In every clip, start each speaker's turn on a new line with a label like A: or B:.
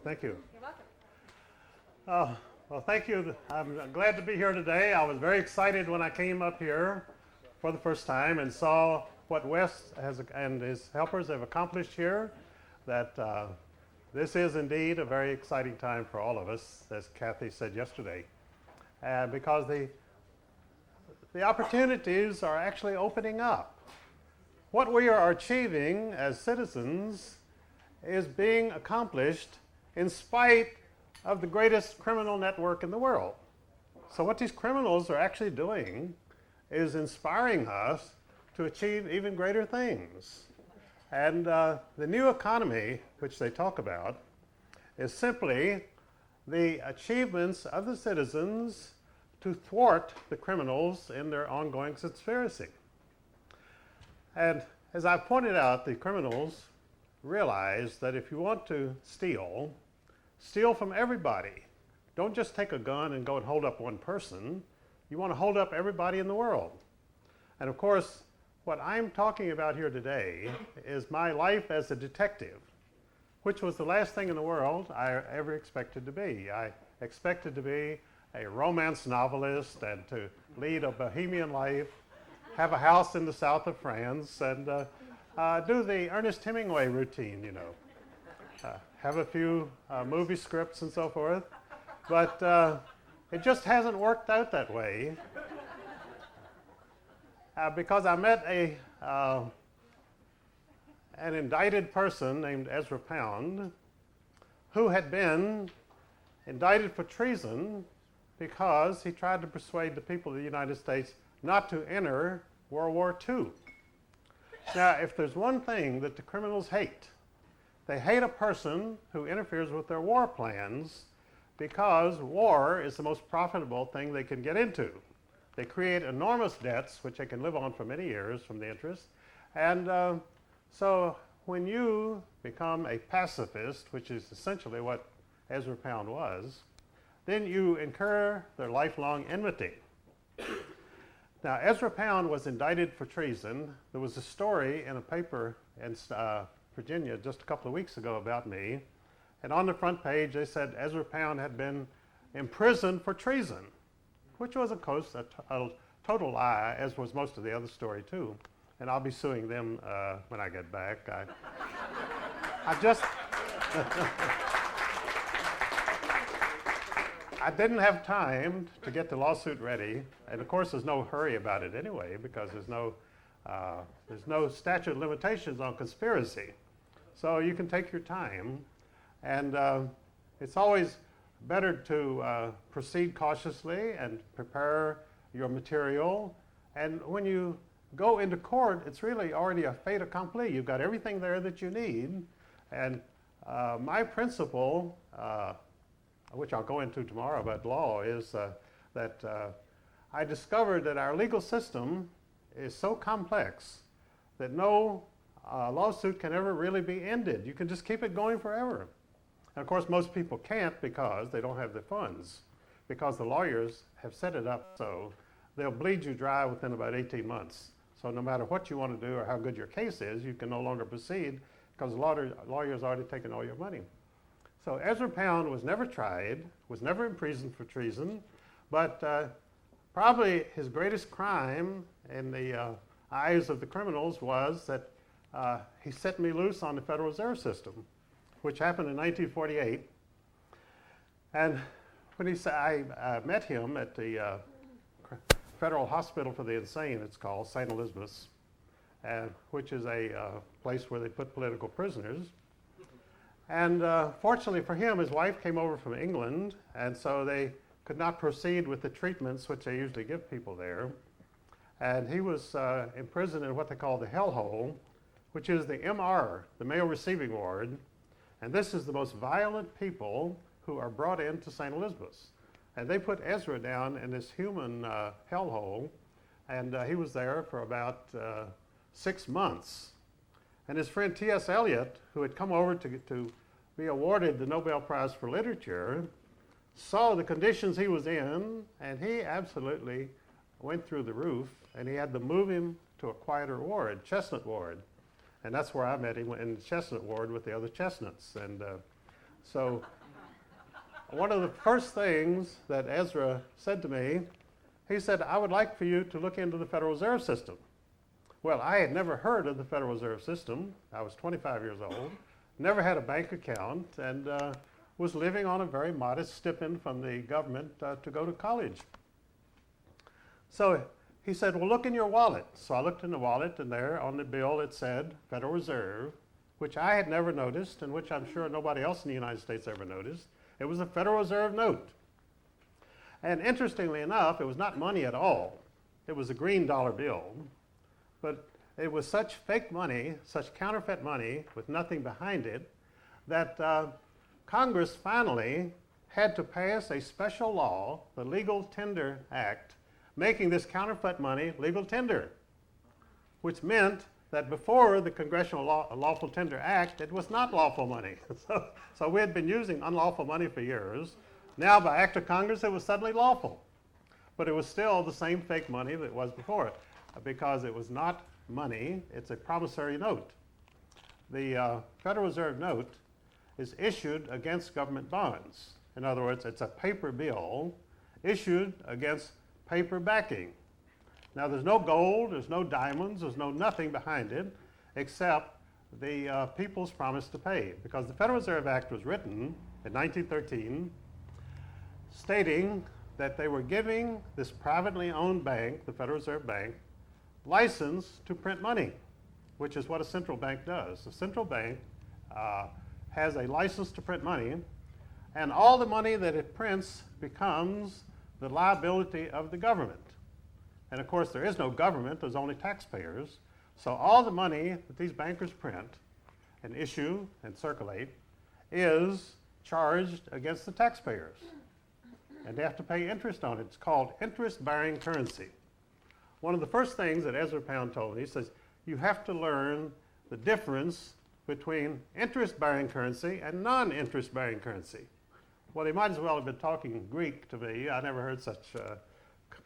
A: thank you.
B: You're welcome.
A: Well, thank you. I'm glad to be here today. I was very excited when I came up here for the first time and saw what Wes and his helpers have accomplished here, that this is indeed a very exciting time for all of us, as Kathy said yesterday, because the opportunities are actually opening up. What we are achieving as citizens is being accomplished in spite of the greatest criminal network in the world. So what these criminals are actually doing is inspiring us to achieve even greater things. And the new economy, which they talk about, is simply the achievements of the citizens to thwart the criminals in their ongoing conspiracy. And as I pointed out, the criminals realize that if you want to steal from everybody. Don't just take a gun and go and hold up one person. You want to hold up everybody in the world. And of course, what I'm talking about here today is my life as a detective, which was the last thing in the world I ever expected to be. I expected to be a romance novelist and to lead a bohemian life, have a house in the south of France, and do the Ernest Hemingway routine, you know. Have a few movie scripts and so forth. But it just hasn't worked out that way because I met an indicted person named Ezra Pound who had been indicted for treason because he tried to persuade the people of the United States not to enter World War II. Now, if there's one thing that the criminals hate, they hate a person who interferes with their war plans because war is the most profitable thing they can get into. They create enormous debts, which they can live on for many years from the interest. And so when you become a pacifist, which is essentially what Ezra Pound was, then you incur their lifelong enmity. Now, Ezra Pound was indicted for treason. There was a story in a paper in Virginia just a couple of weeks ago about me. And on the front page, they said Ezra Pound had been imprisoned for treason, which was, of course, a total lie, as was most of the other story, too. And I'll be suing them when I get back. I didn't have time to get the lawsuit ready. And, of course, there's no hurry about it anyway, because there's no statute of limitations on conspiracy. So you can take your time. And it's always better to proceed cautiously and prepare your material. And when you go into court, it's really already a fait accompli. You've got everything there that you need. And my principle, which I'll go into tomorrow about law, is that I discovered that our legal system is so complex that no lawsuit can ever really be ended. You can just keep it going forever. And of course, most people can't because they don't have the funds, because the lawyers have set it up so they'll bleed you dry within about 18 months. So no matter what you want to do or how good your case is, you can no longer proceed because the lawyer's already taken all your money. So Ezra Pound was never tried, was never imprisoned for treason, but probably his greatest crime in the eyes of the criminals was that he set me loose on the Federal Reserve System, which happened in 1948. And when I met him at the Federal Hospital for the Insane, it's called, St. Elizabeth's, which is a place where they put political prisoners. And fortunately for him, his wife came over from England, and so they could not proceed with the treatments which they usually give people there. And he was imprisoned in what they call the hellhole, which is the MR, the male receiving ward. And this is the most violent people who are brought into St. Elizabeth's. And they put Ezra down in this human hellhole, and he was there for about 6 months. And his friend T.S. Eliot, who had come over to be awarded the Nobel Prize for Literature, saw the conditions he was in, and he absolutely went through the roof, and he had to move him to a quieter ward, Chestnut Ward. And that's where I met him, in the Chestnut Ward with the other chestnuts. And So one of the first things that Ezra said to me, he said, I would like for you to look into the Federal Reserve System. Well, I had never heard of the Federal Reserve System. I was 25 years old, never had a bank account, and was living on a very modest stipend from the government to go to college. So he said, well, look in your wallet. So I looked in the wallet, and there on the bill it said Federal Reserve, which I had never noticed, and which I'm sure nobody else in the United States ever noticed. It was a Federal Reserve note. And interestingly enough, it was not money at all. It was a green dollar bill. But it was such fake money, such counterfeit money with nothing behind it, that Congress finally had to pass a special law, the Legal Tender Act, making this counterfeit money legal tender, which meant that before the Congressional Lawful Tender Act, it was not lawful money. So we had been using unlawful money for years. Now, by act of Congress, it was suddenly lawful. But it was still the same fake money that it was before it, because it was not money, it's a promissory note. The Federal Reserve note is issued against government bonds. In other words, it's a paper bill issued against paper backing. Now, there's no gold, there's no diamonds, there's no nothing behind it except the people's promise to pay. Because the Federal Reserve Act was written in 1913 stating that they were giving this privately owned bank, the Federal Reserve Bank, license to print money, which is what a central bank does. The central bank has a license to print money, and all the money that it prints becomes the liability of the government. And of course, there is no government, there's only taxpayers. So all the money that these bankers print and issue and circulate is charged against the taxpayers. And they have to pay interest on it. It's called interest-bearing currency. One of the first things that Ezra Pound told me, he says, you have to learn the difference between interest-bearing currency and non-interest-bearing currency. Well, he might as well have been talking Greek to me. I never heard such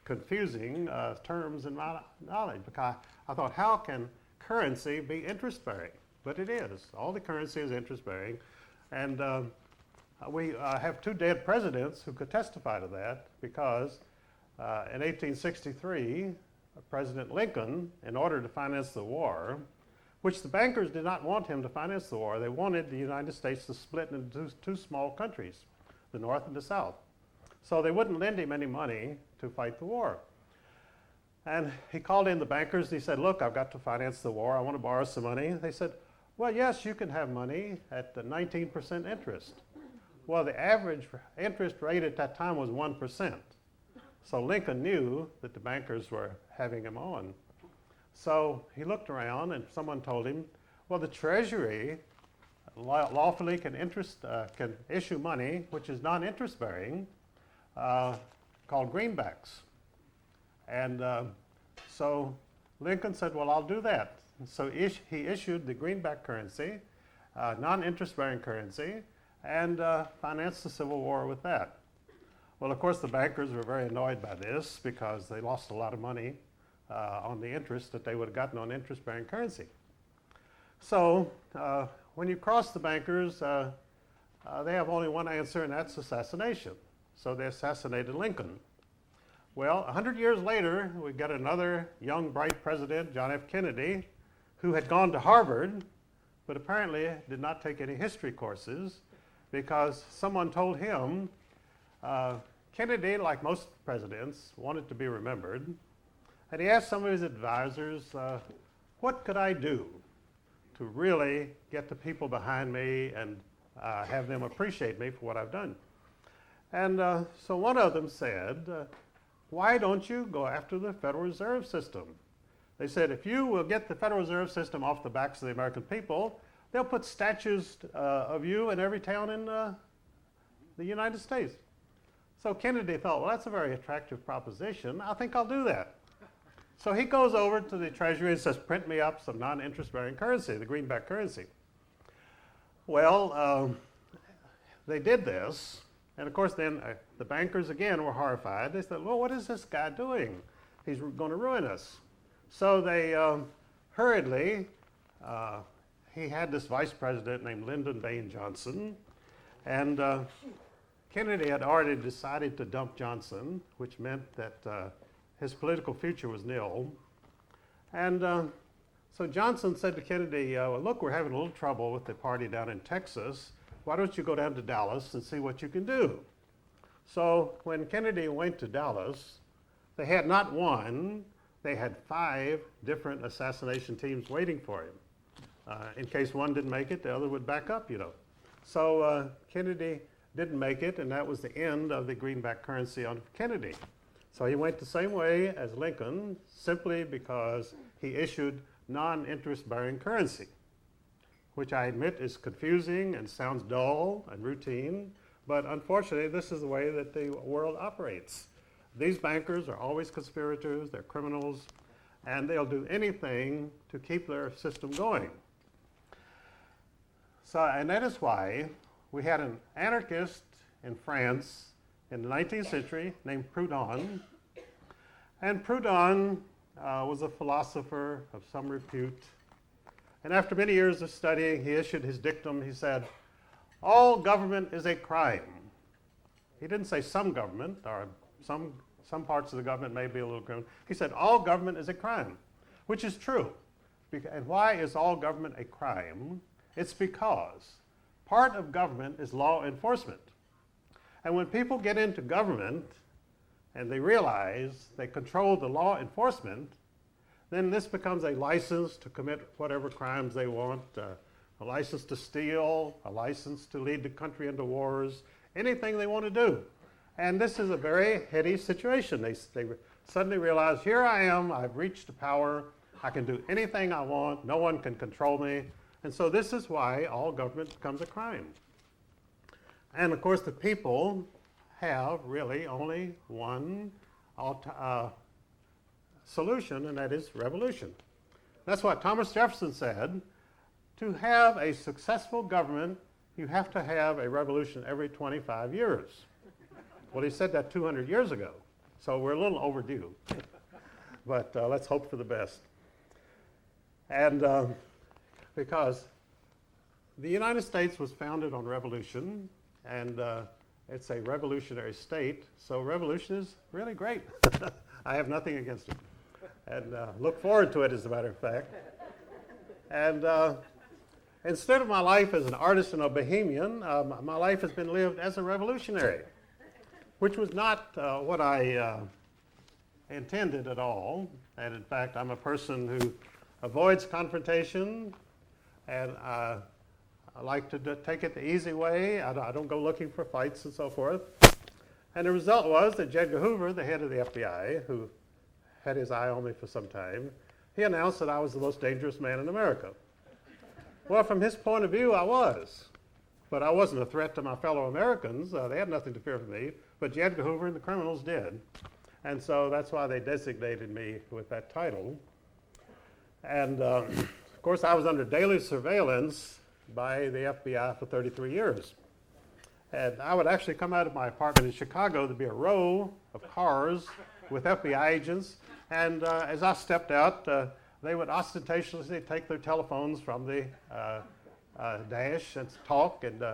A: confusing terms in my knowledge, because I thought, how can currency be interest-bearing? But it is. All the currency is interest-bearing. And we have two dead presidents who could testify to that, because in 1863, President Lincoln, in order to finance the war, which the bankers did not want him to finance the war, they wanted the United States to split into two small countries, the North and the South. So they wouldn't lend him any money to fight the war. And he called in the bankers and he said, look, I've got to finance the war. I want to borrow some money. They said, well, yes, you can have money at the 19% interest. Well, the average interest rate at that time was 1%. So Lincoln knew that the bankers were having him on. So he looked around and someone told him, well, the Treasury lawfully can issue money which is non-interest bearing, called greenbacks. And so Lincoln said, well, I'll do that. So he issued the greenback currency, non-interest bearing currency, and financed the Civil War with that. Well, of course, the bankers were very annoyed by this because they lost a lot of money on the interest that they would have gotten on interest-bearing currency. So when you cross the bankers, they have only one answer, and that's assassination. So they assassinated Lincoln. Well, 100 years later, we got another young, bright president, John F. Kennedy, who had gone to Harvard, but apparently did not take any history courses, because someone told him Kennedy, like most presidents, wanted to be remembered. And he asked some of his advisors, what could I do to really get the people behind me and have them appreciate me for what I've done? And so one of them said, why don't you go after the Federal Reserve System? They said, if you will get the Federal Reserve System off the backs of the American people, they'll put statues of you in every town in the United States. So Kennedy thought, well, that's a very attractive proposition. I think I'll do that. So he goes over to the Treasury and says, print me up some non-interest-bearing currency, the greenback currency. Well, they did this. And of course, then the bankers again were horrified. They said, well, what is this guy doing? He's going to ruin us. So they hurriedly, he had this vice president named Lyndon Baines Johnson, And Kennedy had already decided to dump Johnson, which meant that his political future was nil. And so Johnson said to Kennedy, well, look, we're having a little trouble with the party down in Texas. Why don't you go down to Dallas and see what you can do? So when Kennedy went to Dallas, they had not one, they had 5 different assassination teams waiting for him. In case one didn't make it, the other would back up, you know. So Kennedy didn't make it, and that was the end of the greenback currency on Kennedy. So he went the same way as Lincoln, simply because he issued non-interest bearing currency, which I admit is confusing and sounds dull and routine, but unfortunately this is the way that the world operates. These bankers are always conspirators, they're criminals, and they'll do anything to keep their system going. So, and that is why we had an anarchist in France in the 19th century named Proudhon, and Proudhon was a philosopher of some repute. And after many years of studying, he issued his dictum. He said, all government is a crime. He didn't say some government, or some parts of the government may be a little criminal. He said, all government is a crime, which is true. And why is all government a crime? It's because part of government is law enforcement. And when people get into government and they realize they control the law enforcement, then this becomes a license to commit whatever crimes they want, a license to steal, a license to lead the country into wars, anything they want to do. And this is a very heady situation. They suddenly realize, here I am, I've reached the power, I can do anything I want, no one can control me. And so this is why all government becomes a crime. And of course the people have really only one solution, and that is revolution. That's what Thomas Jefferson said. To have a successful government, you have to have a revolution every 25 years. Well, he said that 200 years ago, so we're a little overdue. But let's hope for the best. And because the United States was founded on revolution, and it's a revolutionary state, so revolution is really great. I have nothing against it, and look forward to it, as a matter of fact. And instead of my life as an artist and a bohemian, my life has been lived as a revolutionary, which was not what I intended at all. And in fact, I'm a person who avoids confrontation, and I like to take it the easy way. I don't go looking for fights and so forth. And the result was that J. Edgar Hoover, the head of the FBI, who had his eye on me for some time, he announced that I was the most dangerous man in America. Well, from his point of view, I was. But I wasn't a threat to my fellow Americans. They had nothing to fear from me. But J. Edgar Hoover and the criminals did. And so that's why they designated me with that title. And of course, I was under daily surveillance by the FBI for 33 years. And I would actually come out of my apartment in Chicago. There'd be a row of cars with FBI agents. And as I stepped out, they would ostentatiously take their telephones from the dash and talk and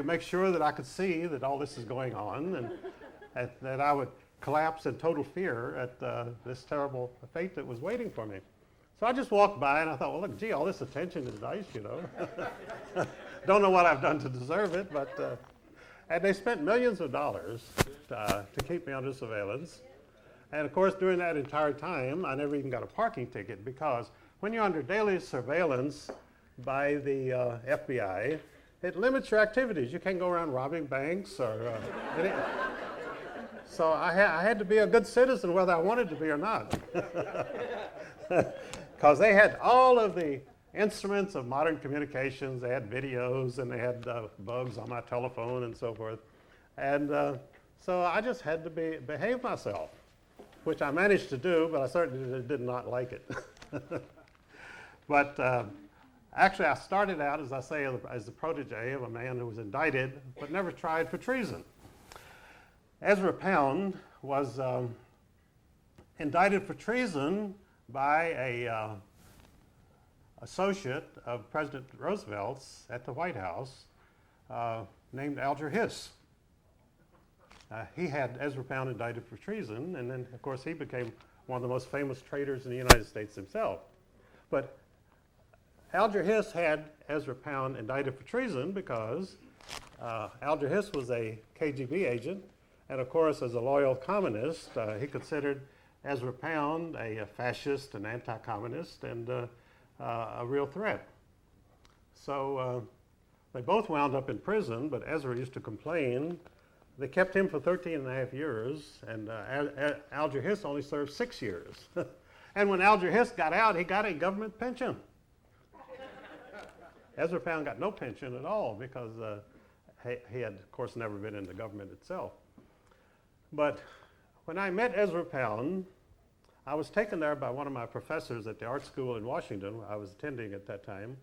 A: make sure that I could see that all this is going on, and that I would collapse in total fear at this terrible fate that was waiting for me. So I just walked by and I thought, well, look, gee, all this attention is nice, you know. Don't know what I've done to deserve it, but and they spent millions of dollars to keep me under surveillance. And of course, during that entire time, I never even got a parking ticket, because when you're under daily surveillance by the FBI, it limits your activities. You can't go around robbing banks or so I had to be a good citizen whether I wanted to be or not. Because they had all of the instruments of modern communications. They had videos and they had bugs on my telephone and so forth. And so I just had to behave myself, which I managed to do, but I certainly did not like it. But actually, I started out, as I say, as the protege of a man who was indicted but never tried for treason. Ezra Pound was indicted for treason by a associate of President Roosevelt's at the White House, named Alger Hiss. He had Ezra Pound indicted for treason, and then, of course, he became one of the most famous traitors in the United States himself. But Alger Hiss had Ezra Pound indicted for treason because Alger Hiss was a KGB agent, and of course, as a loyal communist, he considered Ezra Pound a fascist, an anti-communist, and a real threat. So they both wound up in prison, but Ezra used to complain. They kept him for 13 and a half years, and Alger Hiss only served 6 years. And when Alger Hiss got out, he got a government pension. Ezra Pound got no pension at all because he had, of course, never been in the government itself. But when I met Ezra Pound, I was taken there by one of my professors at the art school in Washington. I was attending at that time.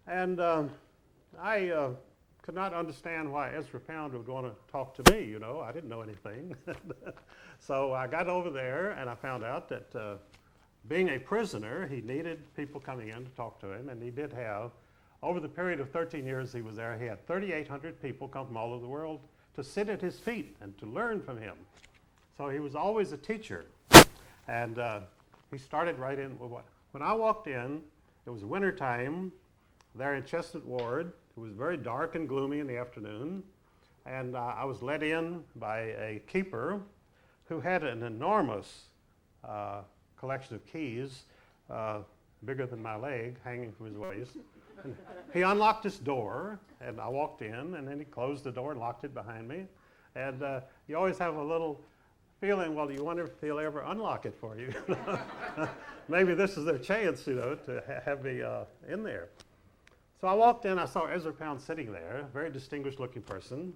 A: And I could not understand why Ezra Pound would want to talk to me, you know. I didn't know anything. So I got over there and I found out that being a prisoner, he needed people coming in to talk to him, and he did have, over the period of 13 years he was there, he had 3,800 people come from all over the world to sit at his feet and to learn from him. So he was always a teacher. And he started right in, when I walked in, it was winter time there in Chestnut Ward. It was very dark and gloomy in the afternoon, and I was let in by a keeper who had an enormous collection of keys, bigger than my leg, hanging from his waist. And he unlocked this door, and I walked in, and then he closed the door and locked it behind me. And you always have a little feeling, well, you wonder if they'll ever unlock it for you. Maybe this is their chance, you know, to have me in there. So I walked in, I saw Ezra Pound sitting there, a very distinguished looking person,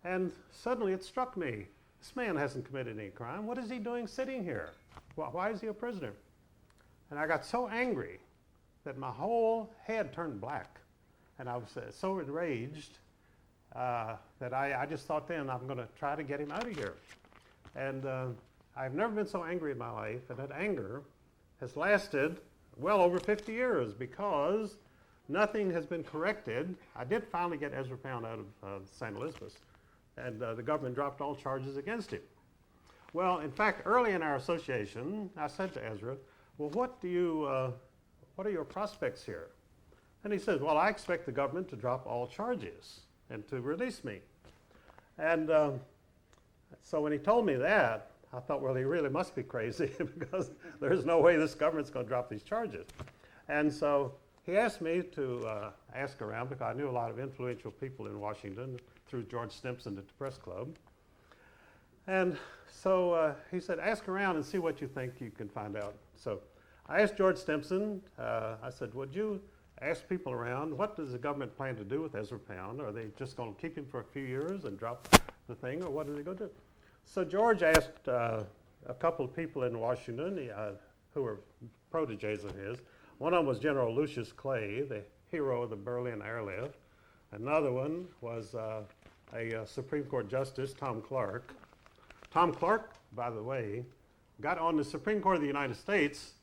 A: and suddenly it struck me, this man hasn't committed any crime. What is he doing sitting here? Why is he a prisoner? And I got so angry that my whole head turned black, and I was so enraged that I just thought then, I'm going to try to get him out of here. And I've never been so angry in my life, and that anger has lasted well over 50 years because nothing has been corrected. I did finally get Ezra Pound out of St. Elizabeth, and the government dropped all charges against him. Well, in fact, early in our association, I said to Ezra, well, what are your prospects here? And he says, well, I expect the government to drop all charges and to release me. And so when he told me that, I thought, well, he really must be crazy because there's no way this government's going to drop these charges. And so he asked me to ask around because I knew a lot of influential people in Washington through George Stimson at the Press Club. And so he said, ask around and see what you think you can find out. So I asked George Stimson, I said, would you ask people around, what does the government plan to do with Ezra Pound? Are they just going to keep him for a few years and drop the thing, or what are they going to do? So George asked a couple of people in Washington who were protégés of his. One of them was General Lucius Clay, the hero of the Berlin airlift. Another one was a Supreme Court Justice, Tom Clark. Tom Clark, by the way, got on the Supreme Court of the United States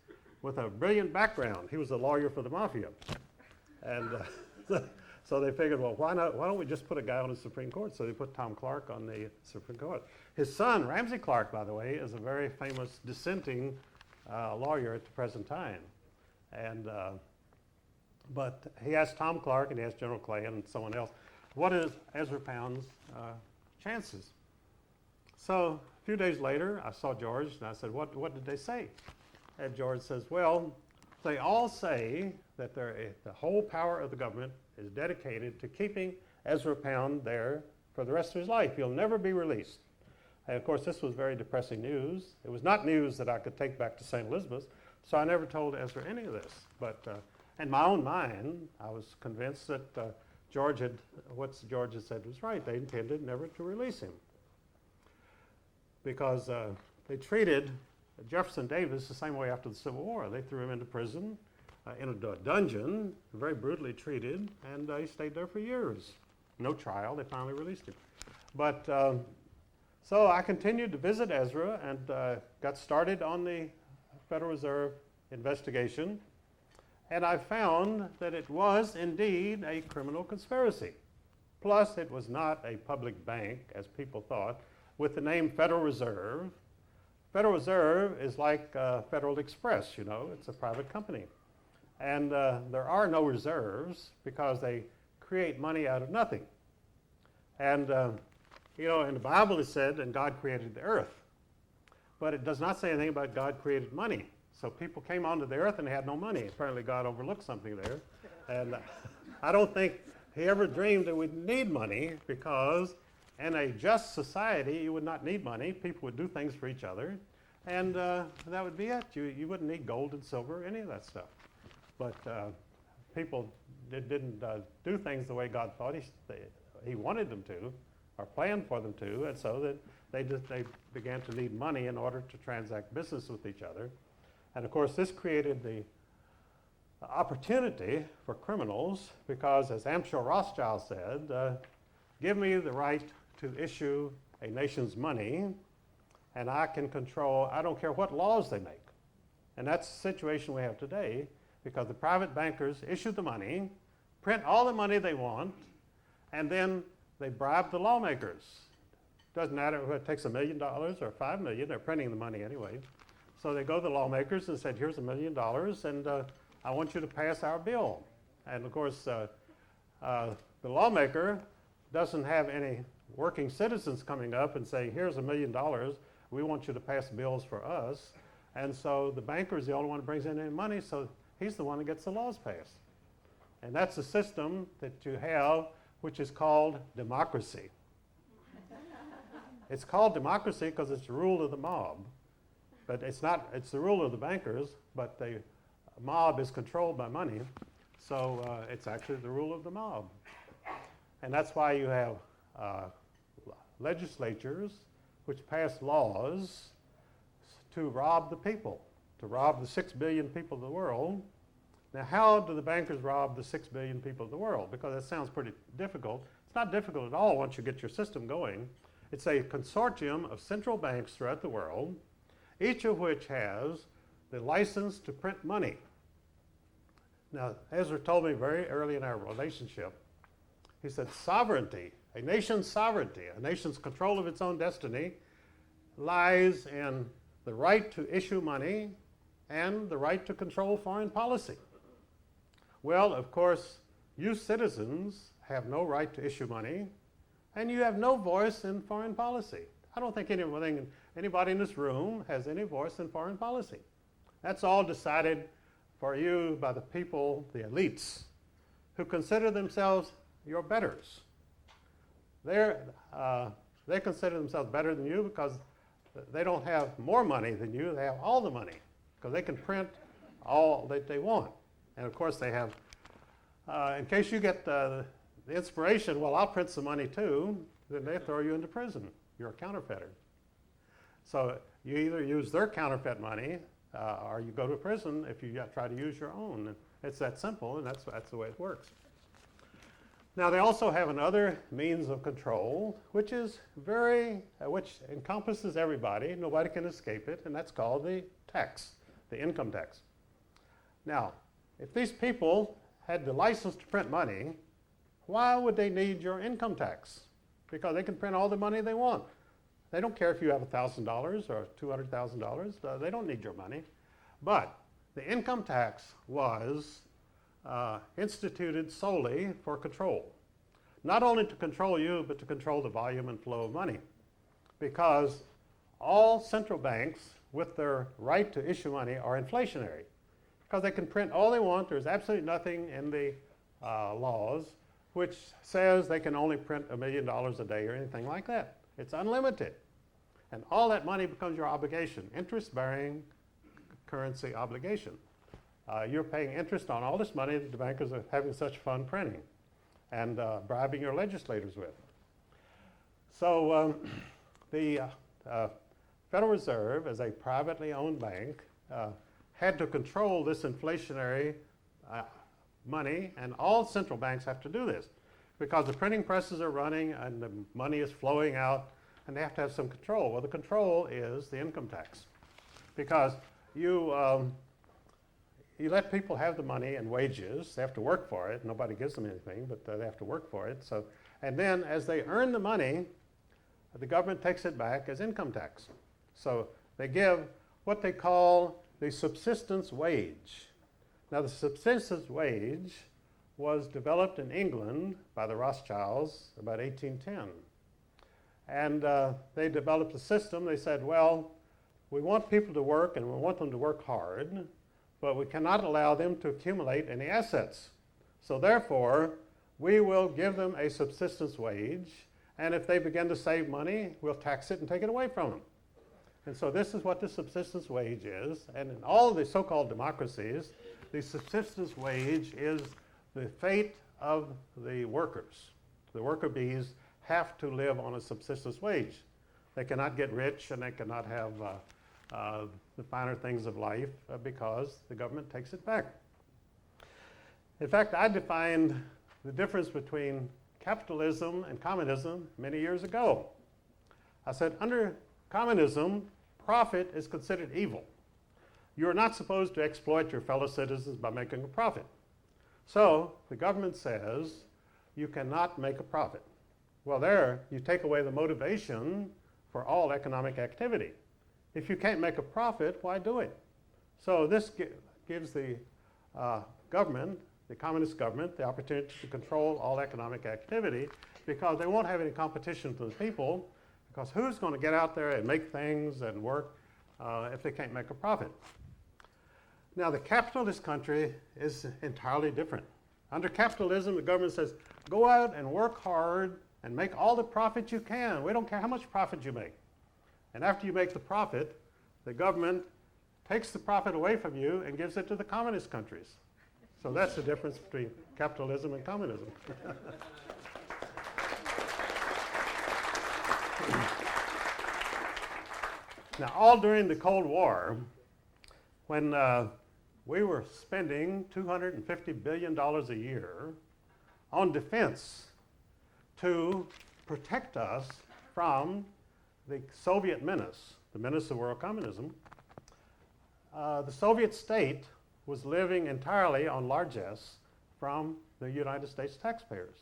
A: with a brilliant background. He was a lawyer for the mafia. And so they figured, well, why don't we just put a guy on the Supreme Court? So they put Tom Clark on the Supreme Court. His son, Ramsey Clark, by the way, is a very famous dissenting lawyer at the present time. And but he asked Tom Clark and he asked General Clay and someone else, what is Ezra Pound's chances? So a few days later, I saw George and I said, what did they say? And George says, well, they all say that the whole power of the government is dedicated to keeping Ezra Pound there for the rest of his life. He'll never be released. And of course, this was very depressing news. It was not news that I could take back to St. Elizabeth, so I never told Ezra any of this. But in my own mind, I was convinced that what George had said was right. They intended never to release him because they treated Jefferson Davis the same way after the Civil War. They threw him into prison, in a dungeon, very brutally treated, and he stayed there for years. No trial. They finally released him. But so I continued to visit Ezra and got started on the Federal Reserve investigation, and I found that it was indeed a criminal conspiracy. Plus, it was not a public bank, as people thought, with the name Federal Reserve. Federal Reserve is like Federal Express, you know, it's a private company. And there are no reserves because they create money out of nothing. And, you know, in the Bible it said, and God created the earth. But it does not say anything about God created money. So people came onto the earth and they had no money. Apparently God overlooked something there. And I don't think he ever dreamed that we'd need money, because in a just society you would not need money. People would do things for each other. And that would be it. You wouldn't need gold and silver, any of that stuff. But people didn't do things the way God thought he wanted them to, or planned for them to, and so that they began to need money in order to transact business with each other. And of course, this created the opportunity for criminals, because as Amschel Rothschild said, give me the right to issue a nation's money, and I can control, I don't care what laws they make. And that's the situation we have today, because the private bankers issue the money, print all the money they want, and then they bribe the lawmakers. Doesn't matter if it takes $1 million or $5 million, they're printing the money anyway. So they go to the lawmakers and said, here's $1 million, and I want you to pass our bill. And of course, the lawmaker doesn't have any working citizens coming up and saying, here's $1 million, we want you to pass bills for us. And so the banker is the only one who brings in any money, so he's the one that gets the laws passed. And that's the system that you have, which is called democracy. It's called democracy because it's the rule of the mob. But it's not, it's the rule of the bankers, but the mob is controlled by money. So it's actually the rule of the mob. And that's why you have legislatures which pass laws to rob the people, to rob the 6 billion people of the world. Now, how do the bankers rob the 6 billion people of the world? Because that sounds pretty difficult. It's not difficult at all once you get your system going. It's a consortium of central banks throughout the world, each of which has the license to print money. Now, Ezra told me very early in our relationship, he said sovereignty, a nation's control of its own destiny, lies in the right to issue money and the right to control foreign policy. Well, of course, you citizens have no right to issue money, and you have no voice in foreign policy. I don't think anybody in this room has any voice in foreign policy. That's all decided for you by the people, the elites, who consider themselves your betters. They consider themselves better than you because they don't have more money than you. They have all the money because they can print all that they want. And of course they have, in case you get the inspiration, well, I'll print some money too, then they throw you into prison. You're a counterfeiter. So you either use their counterfeit money or you go to prison if you try to use your own. And it's that simple, and that's the way it works. Now, they also have another means of control, which is which encompasses everybody. Nobody can escape it, and that's called the tax, the income tax. Now, if these people had the license to print money, why would they need your income tax? Because they can print all the money they want. They don't care if you have $1,000 or $200,000. They don't need your money. But the income tax was instituted solely for control. Not only to control you, but to control the volume and flow of money. Because all central banks, with their right to issue money, are inflationary. Because they can print all they want. There's absolutely nothing in the laws which says they can only print $1 million a day or anything like that. It's unlimited. And all that money becomes your obligation, interest-bearing currency obligation. You're paying interest on all this money that the bankers are having such fun printing and bribing your legislators with. So the Federal Reserve, as a privately owned bank, had to control this inflationary money, and all central banks have to do this because the printing presses are running and the money is flowing out, and they have to have some control. Well, the control is the income tax, because you let people have the money and wages. They have to work for it. Nobody gives them anything, but they have to work for it. So, And then as they earn the money, the government takes it back as income tax. So they give what they call the subsistence wage. Now the subsistence wage was developed in England by the Rothschilds about 1810. And they developed a system. They said, well, we want people to work and we want them to work hard, but we cannot allow them to accumulate any assets. So therefore, we will give them a subsistence wage, and if they begin to save money, we'll tax it and take it away from them. And so this is what the subsistence wage is. And in all the so-called democracies, the subsistence wage is the fate of the workers. The worker bees have to live on a subsistence wage. They cannot get rich and they cannot have the finer things of life because the government takes it back. In fact, I defined the difference between capitalism and communism many years ago. I said, under communism, profit is considered evil. You're not supposed to exploit your fellow citizens by making a profit. So the government says you cannot make a profit. Well, there you take away the motivation for all economic activity. If you can't make a profit, why do it? So this gives the government, the communist government, the opportunity to control all economic activity because they won't have any competition for the people, because who's going to get out there and make things and work if they can't make a profit? Now, the capitalist country is entirely different. Under capitalism, the government says, go out and work hard and make all the profit you can. We don't care how much profit you make. And after you make the profit, the government takes the profit away from you and gives it to the communist countries. So that's the difference between capitalism and communism. Now, all during the Cold War, when we were spending $250 billion a year on defense to protect us from the Soviet menace, the menace of world communism, the Soviet state was living entirely on largesse from the United States taxpayers,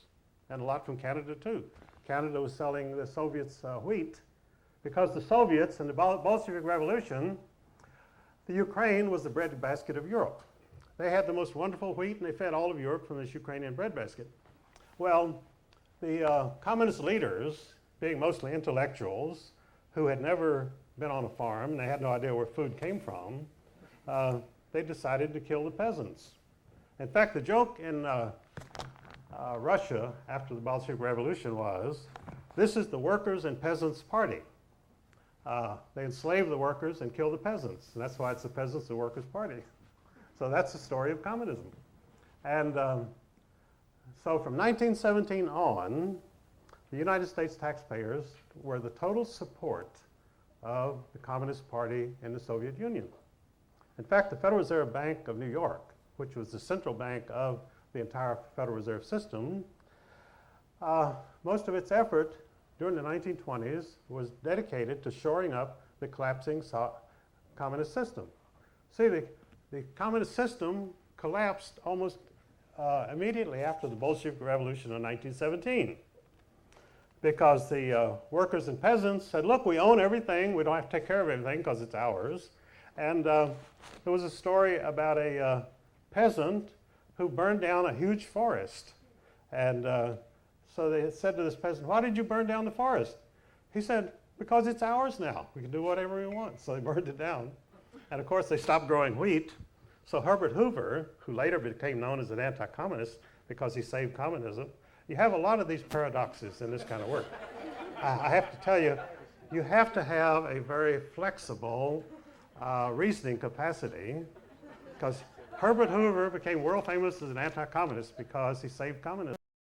A: and a lot from Canada too. Canada was selling the Soviets wheat because the Soviets in the Bolshevik Revolution, the Ukraine was the breadbasket of Europe. They had the most wonderful wheat and they fed all of Europe from this Ukrainian breadbasket. Well, the communist leaders, being mostly intellectuals who had never been on a farm and they had no idea where food came from, they decided to kill the peasants. In fact, the joke in Russia after the Bolshevik Revolution was, this is the workers' and peasants' party. They enslave the workers and kill the peasants. And that's why it's the peasants and workers' party. So that's the story of communism. And so from 1917 on, the United States taxpayers were the total support of the Communist Party in the Soviet Union. In fact, the Federal Reserve Bank of New York, which was the central bank of the entire Federal Reserve System, most of its effort during the 1920s was dedicated to shoring up the collapsing communist system. See, the communist system collapsed almost immediately after the Bolshevik Revolution in 1917 because the workers and peasants said, look, we own everything, we don't have to take care of everything because it's ours. And there was a story about a peasant who burned down a huge forest. And so they said to this peasant, why did you burn down the forest? He said, because it's ours now. We can do whatever we want. So they burned it down. And of course, they stopped growing wheat. So Herbert Hoover, who later became known as an anti-communist because he saved communism, you have a lot of these paradoxes in this kind of work. I have to tell you, you have to have a very flexible reasoning capacity, because Herbert Hoover became world famous as an anti-communist because he saved communism.